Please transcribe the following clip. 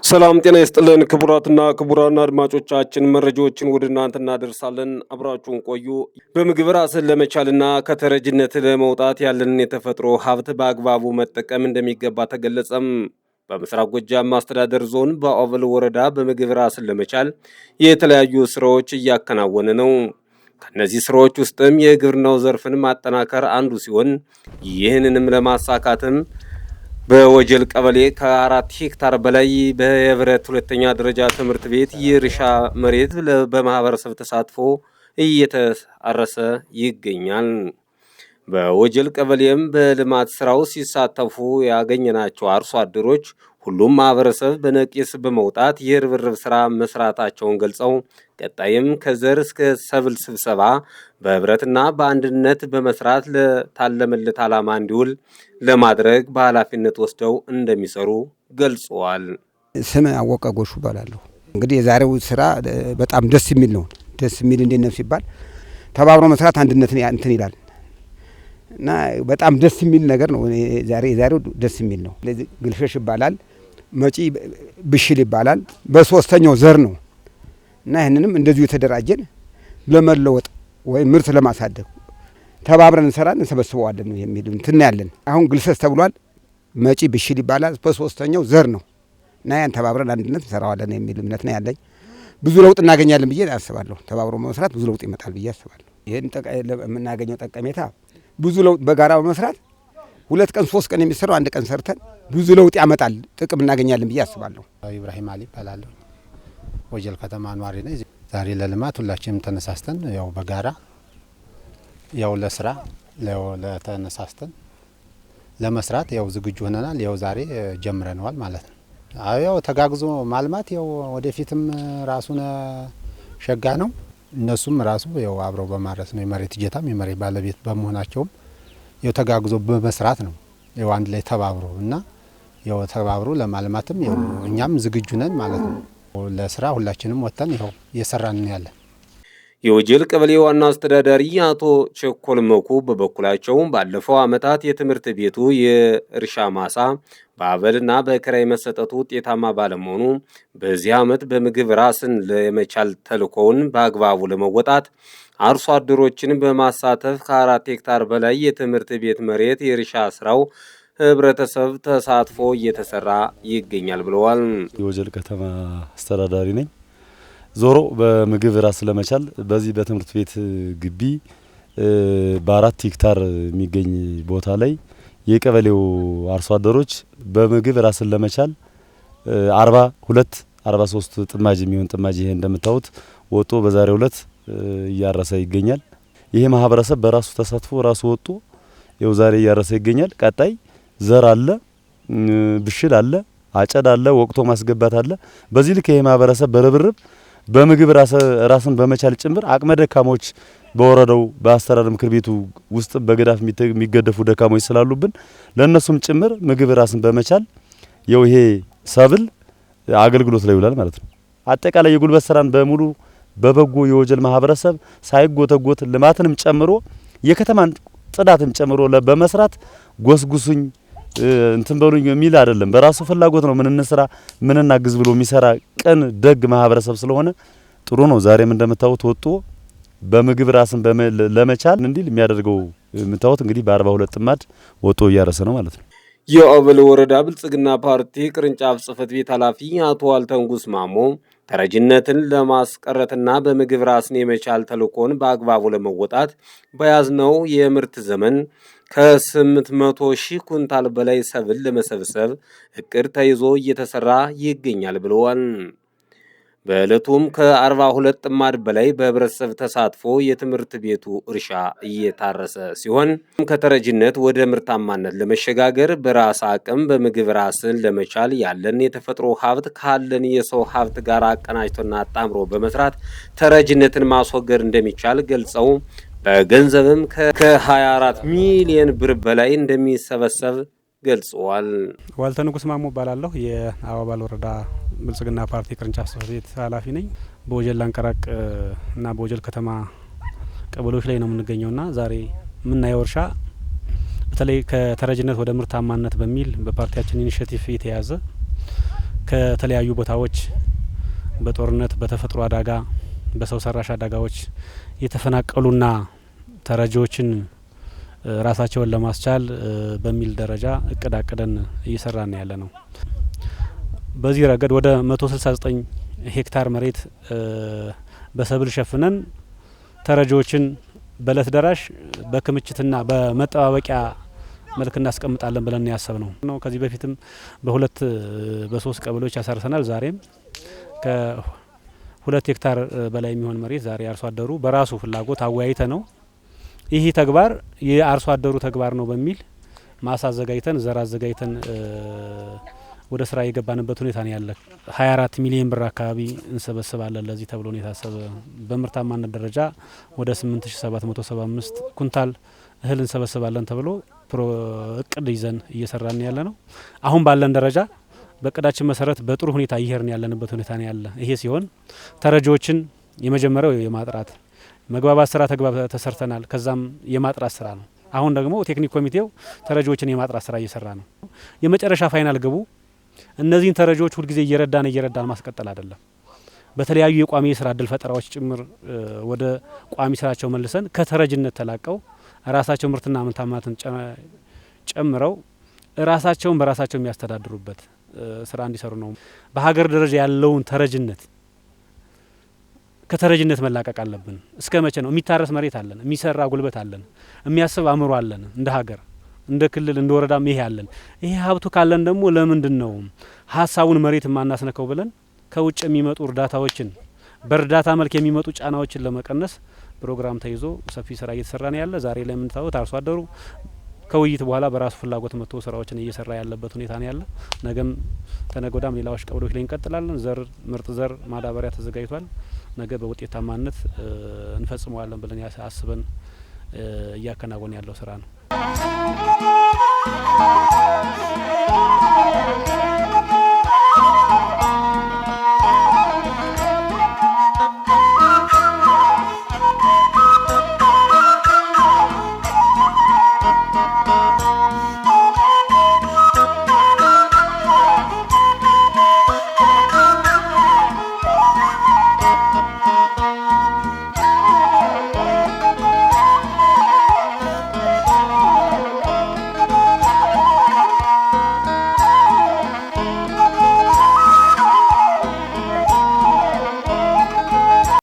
ሰላም ጤና ይስጥልን ክቡራትና ክቡራን አድማጮቻችን መረጃዎችን ወደ እናንተ እናደርሳለን። አብራችሁን ቆዩ። በምግብ ራስን ለመቻልና ከተረጅነት ለመውጣት ያለንን የተፈጥሮ ሀብት በአግባቡ መጠቀም እንደሚገባ ተገለጸም። በምስራቅ ጎጃም አስተዳደር ዞን በኦቨል ወረዳ በምግብ ራስን ለመቻል የተለያዩ ስራዎች እያከናወነ ነው። ከነዚህ ስራዎች ውስጥም የግብርናው ዘርፍን ማጠናከር አንዱ ሲሆን ይህንንም ለማሳካትም በወጀል ቀበሌ ከ4 ሄክታር በላይ በህብረት ሁለተኛ ደረጃ ትምህርት ቤት የእርሻ መሬት በማህበረሰብ ተሳትፎ እየተአረሰ ይገኛል። በወጀል ቀበሌም በልማት ስራው ሲሳተፉ ያገኘናቸው አርሶ አደሮች ሁሉም ማህበረሰብ በነቂስ በመውጣት የርብርብ ስራ መስራታቸውን ገልጸው ቀጣይም ከዘር እስከ ሰብል ስብሰባ በህብረትና በአንድነት በመስራት ለታለመለት ዓላማ እንዲውል ለማድረግ በኃላፊነት ወስደው እንደሚሰሩ ገልጸዋል። ስም አወቀ ጎሹ እባላለሁ። እንግዲህ የዛሬው ስራ በጣም ደስ የሚል ነው። ደስ የሚል እንዴት ነው ሲባል ተባብሮ መስራት አንድነትን እንትን ይላል እና በጣም ደስ የሚል ነገር ነው። የዛሬው ደስ የሚል ነው። ግልሸሽ ይባላል፣ መጪ ብሽል ይባላል። በሶስተኛው ዘር ነው እና ይህንንም እንደዚሁ የተደራጀን ለመለወጥ ወይ ምርት ለማሳደግ ተባብረን እንሰራለን፣ እንሰበስበዋለን ነው የሚል እንትን ያለን። አሁን ግልሰስ ተብሏል፣ መጪ ብሽል ይባላል። በሶስተኛው ዘር ነው እና ያን ተባብረን አንድነት እንሰራዋለን የሚል እምነት ነው ያለኝ። ብዙ ለውጥ እናገኛለን ብዬ አስባለሁ። ተባብሮ በመስራት ብዙ ለውጥ ይመጣል ብዬ አስባለሁ። ይህን የምናገኘው ጠቀሜታ ብዙ ለውጥ በጋራ በመስራት 2 ቀን 3 ቀን የሚሰራው 1 ቀን ሰርተን ብዙ ለውጥ ያመጣል፣ ጥቅም እናገኛለን ብዬ አስባለሁ። ኢብራሂም አሊ እባላለሁ። ወጀል ከተማ ኗሪ ነኝ። ዛሬ ለልማት ሁላችንም ተነሳስተን ያው በጋራ ያው ለስራ ለተነሳስተን ለመስራት ያው ዝግጁ ሆነናል። ያው ዛሬ ጀምረናል ማለት ነው። ያው ተጋግዞ ማልማት ያው ወደፊትም ራሱን ሸጋ ነው። እነሱም ራሱ ያው አብረው በማረስ ነው የመሬት ጀታም የመሬት ባለቤት በመሆናቸውም ያው ተጋግዞ በመስራት ነው ያው አንድ ላይ ተባብሮ እና ያው ተባብሮ ለማልማትም ያው እኛም ዝግጁ ነን ማለት ነው። ለስራ ሁላችንም ወጥተን ያው እየሰራን ያለን። የወጀል ቀበሌ ዋና አስተዳዳሪ አቶ ቸኮል መኩ በበኩላቸው ባለፈው ዓመታት የትምህርት ቤቱ የእርሻ ማሳ በአበልና በክራይ መሰጠቱ ውጤታማ ባለመሆኑ በዚህ ዓመት በምግብ ራስን ለመቻል ተልእኮውን በአግባቡ ለመወጣት አርሶ አደሮችን በማሳተፍ ከ4 ሄክታር በላይ የትምህርት ቤት መሬት የእርሻ ስራው ህብረተሰብ ተሳትፎ እየተሰራ ይገኛል ብለዋል። የወጀል ከተማ አስተዳዳሪ ነኝ። ዞሮ በምግብ ራስ ለመቻል በዚህ በትምህርት ቤት ግቢ በ4 ሄክታር የሚገኝ ቦታ ላይ የቀበሌው አርሶ አደሮች በምግብ ራስን ለመቻል 43 ጥማጅ የሚሆን ጥማጅ ይሄ እንደምታዩት ወጦ በዛሬው ዕለት እያረሰ ይገኛል። ይሄ ማህበረሰብ በራሱ ተሳትፎ ራሱ ወጦ ይው ዛሬ እያረሰ ይገኛል። ቀጣይ ዘር አለ፣ ብሽል አለ፣ አጨድ አለ፣ ወቅቶ ማስገባት አለ። በዚህ ልክ ይሄ ማህበረሰብ በርብርብ በምግብ ራስን በመቻል ጭምር አቅመ ደካሞች በወረዳው በአስተዳደር ምክር ቤቱ ውስጥ በገዳፍ የሚገደፉ ደካሞች ስላሉብን ለነሱም ጭምር ምግብ ራስን በመቻል ይው ይሄ ሰብል አገልግሎት ላይ ይውላል ማለት ነው። አጠቃላይ የጉልበት ስራን በሙሉ በበጎ የወጀል ማህበረሰብ ሳይጎተጎት ልማትንም ጨምሮ የከተማን ጽዳትም ጨምሮ በመስራት ጎስጉሱኝ እንትን በሉኝ የሚል አይደለም። በራሱ ፍላጎት ነው ምን እናግዝ ብሎ የሚሰራ ቀን ደግ ማህበረሰብ ስለሆነ ጥሩ ነው። ዛሬም እንደምታዩት ወጥቶ በምግብ ራስን ለመቻል እንዲል የሚያደርገው የምታዩት እንግዲህ በ42 ጥማድ ወጥቶ እያረሰ ነው ማለት ነው። የኦቨል ወረዳ ብልጽግና ፓርቲ ቅርንጫፍ ጽህፈት ቤት ኃላፊ አቶ አልተንጉስ ማሞ ተረጅነትን ለማስቀረትና በምግብ ራስን የመቻል ተልእኮን በአግባቡ ለመወጣት በያዝነው የምርት ዘመን ከ800 ሺህ ኩንታል በላይ ሰብል ለመሰብሰብ እቅድ ተይዞ እየተሰራ ይገኛል ብለዋል። በዕለቱም ከ42 ጥማድ በላይ በህብረተሰብ ተሳትፎ የትምህርት ቤቱ እርሻ እየታረሰ ሲሆን ከተረጅነት ወደ ምርታማነት ለመሸጋገር በራስ አቅም በምግብ ራስን ለመቻል ያለን የተፈጥሮ ሀብት ካለን የሰው ሀብት ጋር አቀናጅቶና አጣምሮ በመስራት ተረጅነትን ማስወገድ እንደሚቻል ገልጸው በገንዘብም ከ24 ሚሊዮን ብር በላይ እንደሚሰበሰብ ገልጸዋል። ዋልተንጉስ ማሞ እባላለሁ። የአዋባል ወረዳ ብልጽግና ፓርቲ ቅርንጫፍ ጽህፈት ቤት ኃላፊ ነኝ። በወጀል ላንቀራቅ እና በወጀል ከተማ ቀበሌዎች ላይ ነው የምንገኘውና ዛሬ የምናየው እርሻ በተለይ ከተረጅነት ወደ ምርታማነት በሚል በፓርቲያችን ኢኒሼቲቭ የተያዘ ከተለያዩ ቦታዎች በጦርነት በተፈጥሮ አደጋ በሰው ሰራሽ አደጋዎች የተፈናቀሉና ተረጂዎችን ራሳቸውን ለማስቻል በሚል ደረጃ እቅድ አቅደን እየሰራን ያለ ነው። በዚህ ረገድ ወደ 169 ሄክታር መሬት በሰብል ሸፍነን ተረጂዎችን በእለት ደራሽ በክምችትና በመጠባበቂያ መልክ እናስቀምጣለን ብለን ያሰብ ነው። ከዚህ በፊትም በሁለት በሶስት ቀበሌዎች ያሳርሰናል። ዛሬም ከ2 ሄክታር በላይ የሚሆን መሬት ዛሬ አርሶ አደሩ በራሱ ፍላጎት አወያይተ ነው ይህ ተግባር የአርሶ አደሩ ተግባር ነው በሚል ማሳ አዘጋጅተን ዘር አዘጋጅተን ወደ ስራ የገባንበት ሁኔታ ነው ያለ። 24 ሚሊዮን ብር አካባቢ እንሰበስባለን ለዚህ ተብሎ ነው የታሰበ። በምርታማነት ደረጃ ወደ 8775 ኩንታል እህል እንሰበስባለን ተብሎ እቅድ ይዘን እየሰራን ያለ ነው። አሁን ባለን ደረጃ በእቅዳችን መሰረት በጥሩ ሁኔታ እየሄድን ያለንበት ሁኔታ ነው ያለ። ይሄ ሲሆን ተረጂዎችን የመጀመሪያው የማጥራት መግባባት ስራ ተሰርተናል። ከዛም የማጥራት ስራ ነው። አሁን ደግሞ ቴክኒክ ኮሚቴው ተረጂዎችን የማጥራት ስራ እየሰራ ነው። የመጨረሻ ፋይናል ግቡ እነዚህን ተረጂዎች ሁልጊዜ እየረዳን ማስቀጠል አይደለም። በተለያዩ የቋሚ የስራ እድል ፈጠራዎች ጭምር ወደ ቋሚ ስራቸው መልሰን ከተረጅነት ተላቀው ራሳቸው ምርትና ምርታማነትን ጨምረው ራሳቸውን በራሳቸው የሚያስተዳድሩበት ስራ እንዲሰሩ ነው። በሀገር ደረጃ ያለውን ተረጅነት ከተረጅነት መላቀቅ አለብን። እስከ መቼ ነው? የሚታረስ መሬት አለን፣ የሚሰራ ጉልበት አለን፣ የሚያስብ አእምሮ አለን። እንደ ሀገር እንደ ክልል እንደ ወረዳም ይሄ አለን። ይሄ ሀብቱ ካለን ደግሞ ለምንድን ነው ሀሳቡን መሬት ማናስነከው ብለን ከውጭ የሚመጡ እርዳታዎችን በእርዳታ መልክ የሚመጡ ጫናዎችን ለመቀነስ ፕሮግራም ተይዞ ሰፊ ስራ እየተሰራ ነው ያለ። ዛሬ ላይ የምንታወት አርሶ አደሩ ከውይይት በኋላ በራሱ ፍላጎት መጥቶ ስራዎችን እየሰራ ያለበት ሁኔታ ነው ያለ። ነገም ተነጎዳም ሌላዎች ቀበሌዎች ላይ እንቀጥላለን። ዘር ምርጥ ዘር ማዳበሪያ ተዘጋጅቷል። ነገ በውጤታማነት እንፈጽመዋለን ብለን አስበን እያከናወነ ያለው ስራ ነው።